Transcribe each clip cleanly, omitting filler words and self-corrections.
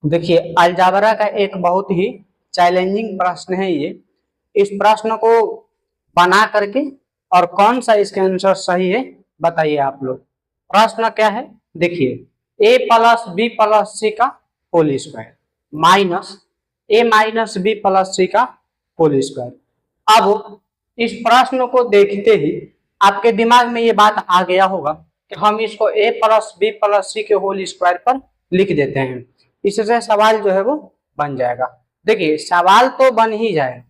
देखिए, अलजाबरा का एक बहुत ही चैलेंजिंग प्रश्न है ये। इस प्रश्न को बना करके और कौन सा इसका आंसर सही है बताइए आप लोग। प्रश्न क्या है, देखिए, a plus B plus C का whole square minus a minus B plus C का होल स्क्वायर। अब इस प्रश्न को देखते ही आपके दिमाग में ये बात आ गया होगा कि हम इसको a प्लस बी प्लस सी के होल स्क्वायर पर लिख देते हैं, इससे सवाल जो है वो बन जाएगा। देखिए, सवाल तो बन ही जाएगा,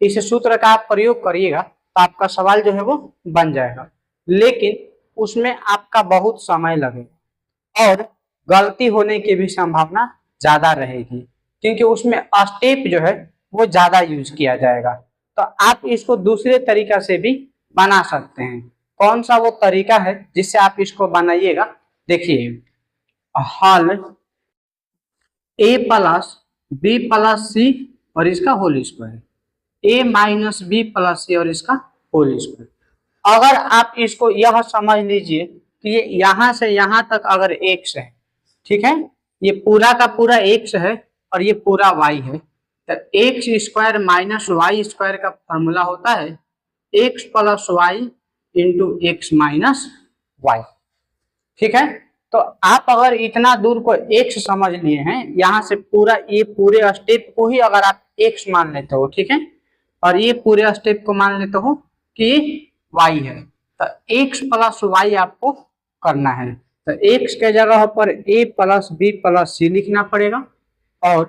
इस सूत्र का आप प्रयोग करिएगा तो आपका सवाल जो है वो बन जाएगा, लेकिन उसमें आपका बहुत समय लगेगा और गलती होने की भी संभावना ज्यादा रहेगी, क्योंकि उसमें स्टेप जो है वो ज्यादा यूज किया जाएगा। तो आप इसको दूसरे तरीका से भी बना सकते हैं। कौन सा वो तरीका है जिससे आप इसको बनाइएगा, देखिए, हल a plus B plus C और इसका whole square, a minus B plus C और इसका होल स्क्वायर। अगर आप इसको यह समझ लीजिए कि ये यहां से यहां तक अगर x है, ठीक है, ये पूरा का पूरा x है और ये पूरा y है, तो x square minus y square का फॉर्मूला होता है x plus y into x minus y. ठीक है, तो आप अगर इतना दूर को x समझ लिए हैं, यहां से पूरा ये पूरे स्टेप को ही अगर आप x मान लेते हो, ठीक है, और ये पूरे स्टेप को मान लेते हो कि y है, तो x प्लस वाई आपको करना है। तो x के जगह पर a प्लस बी प्लस सी लिखना पड़ेगा और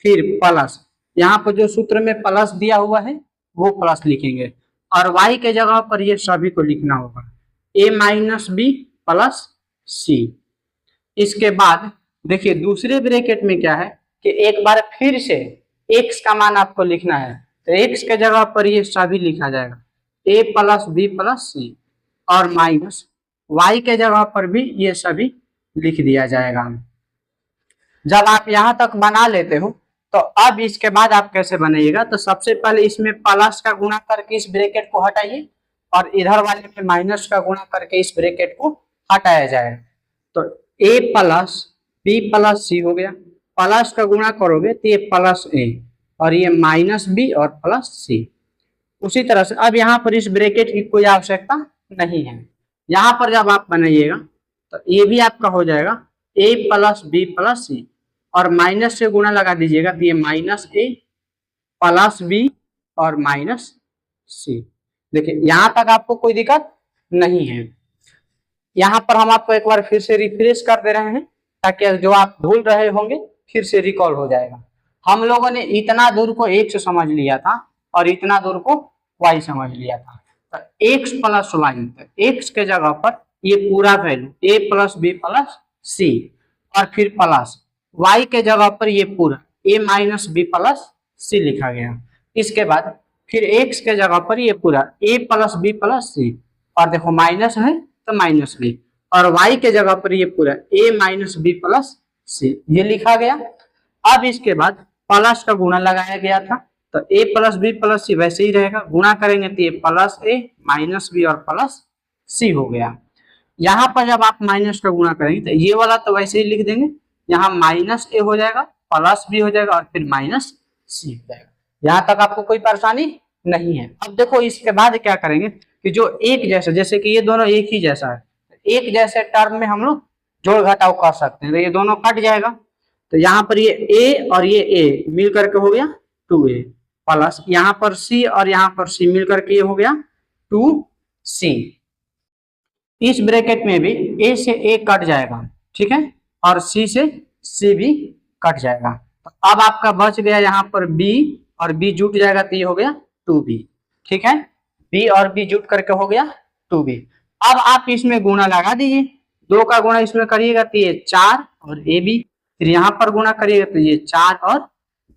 फिर प्लस यहाँ पर जो सूत्र में प्लस दिया हुआ है वो प्लस लिखेंगे और y के जगह पर ये सभी को लिखना होगा a माइनस बी प्लस सी। इसके बाद देखिए दूसरे ब्रैकेट में क्या है कि एक बार फिर से x का मान आपको लिखना है, तो x के जगह पर ये सभी लिखा जाएगा a plus B plus C और माइनस y के जगह पर भी ये सभी लिख दिया जाएगा। जब आप यहां तक बना लेते हो तो अब इसके बाद आप कैसे बनाइएगा, तो सबसे पहले इसमें प्लस का गुणा करके इस ब्रैकेट को हटाइए और इधर वाले में माइनस का गुणा करके इस ब्रैकेट को हटाया जाएगा। तो a प्लस बी प्लस सी हो गया, प्लस का गुणा करोगे तो ये प्लस a और ये माइनस बी और प्लस सी। उसी तरह से अब यहाँ पर इस ब्रैकेट की कोई आवश्यकता नहीं है। यहाँ पर जब आप बनाइएगा तो ये भी आपका हो जाएगा a plus B plus C और माइनस से गुणा लगा दीजिएगा तो ये माइनस a प्लस बी और माइनस सी। देखिए यहाँ तक आपको कोई दिक्कत नहीं है। यहाँ पर हम आपको एक बार फिर से रिफ्रेश कर दे रहे हैं ताकि जो आप भूल रहे होंगे फिर से रिकॉल हो जाएगा। हम लोगों ने इतना दूर को x समझ लिया था और इतना दूर को y समझ लिया था, तो x प्लस वाई, x के जगह पर ये पूरा value a plus B plus C और फिर प्लस y के जगह पर ये पूरा a माइनस बी प्लस सी लिखा गया। इसके बाद फिर x के जगह पर ये पूरा a plus B plus C और देखो माइनस है तो माइनस बी और y के जगह पर ये पूरा a माइनस बी प्लस सी ये लिखा गया। अब इसके बाद प्लस का गुणा लगाया गया था तो a प्लस बी प्लस सी वैसे ही रहेगा, गुणा करेंगे तो ये प्लस a माइनस बी और प्लस सी हो गया। यहाँ पर जब आप माइनस का गुणा करेंगे तो ये वाला तो वैसे ही लिख देंगे, यहाँ माइनस a हो जाएगा प्लस बी हो जाएगा और फिर माइनस सी हो जाएगा। यहाँ तक आपको कोई परेशानी नहीं है। अब देखो इसके बाद क्या करेंगे कि जो एक जैसे, जैसे कि ये दोनों एक ही जैसा है, एक जैसे टर्म में हम लोग जोड़ घटाव कर सकते हैं, तो ये दोनों कट जाएगा तो यहाँ पर ये a और ये a मिल करके हो गया 2a प्लस यहाँ पर c और यहाँ पर c मिल करके ये हो गया 2c। इस ब्रैकेट में भी a से a कट जाएगा, ठीक है, और c से c भी कट जाएगा। तो अब आपका बच गया यहाँ पर b और b जुट जाएगा तो ये हो गया 2b, ठीक है, b और b जुट करके हो गया 2b। अब आप इसमें गुणा लगा दीजिए, 2 का गुणा इसमें करिएगा तो ये 4 और ab, फिर यहाँ पर गुणा करिएगा तो ये 4 और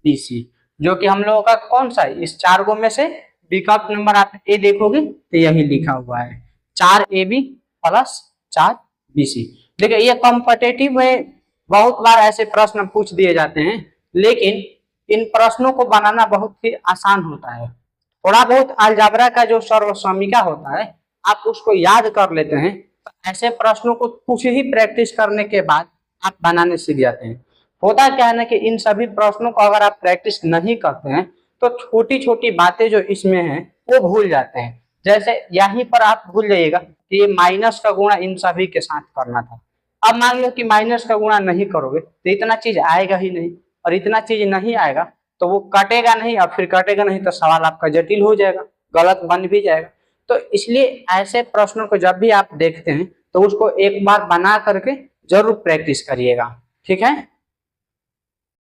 bc, जो कि हम लोगों का कौन सा है, इस 4 गो में से विकल्प नंबर आप a देखोगे तो यही लिखा हुआ है 4ab प्लस 4bc। देखिए ये कॉम्पिटिटिव में बहुत बार ऐसे प्रश्न पूछ दिए जाते हैं, लेकिन इन प्रश्नों को बनाना बहुत ही आसान होता है। थोड़ा बहुत अलजाब्रा का जो सर्वसमीका होता है आप उसको याद कर लेते हैं, तो ऐसे प्रश्नों को कुछ ही प्रैक्टिस करने के बाद आप बनाने सीख जाते हैं। होता क्या है ना कि इन सभी प्रश्नों को अगर आप प्रैक्टिस नहीं करते हैं तो छोटी छोटी बातें जो इसमें हैं वो भूल जाते हैं। जैसे यहीं पर आप भूल जाइएगा कि ये माइनस का गुणा इन सभी के साथ करना था। अब मान लो कि माइनस का गुणा नहीं करोगे तो इतना चीज आएगा ही नहीं, और इतना चीज नहीं आएगा तो वो कटेगा नहीं, और फिर कटेगा नहीं तो सवाल आपका जटिल हो जाएगा, गलत बन भी जाएगा। तो इसलिए ऐसे प्रश्नों को जब भी आप देखते हैं तो उसको एक बार बना करके जरूर प्रैक्टिस करिएगा। ठीक है।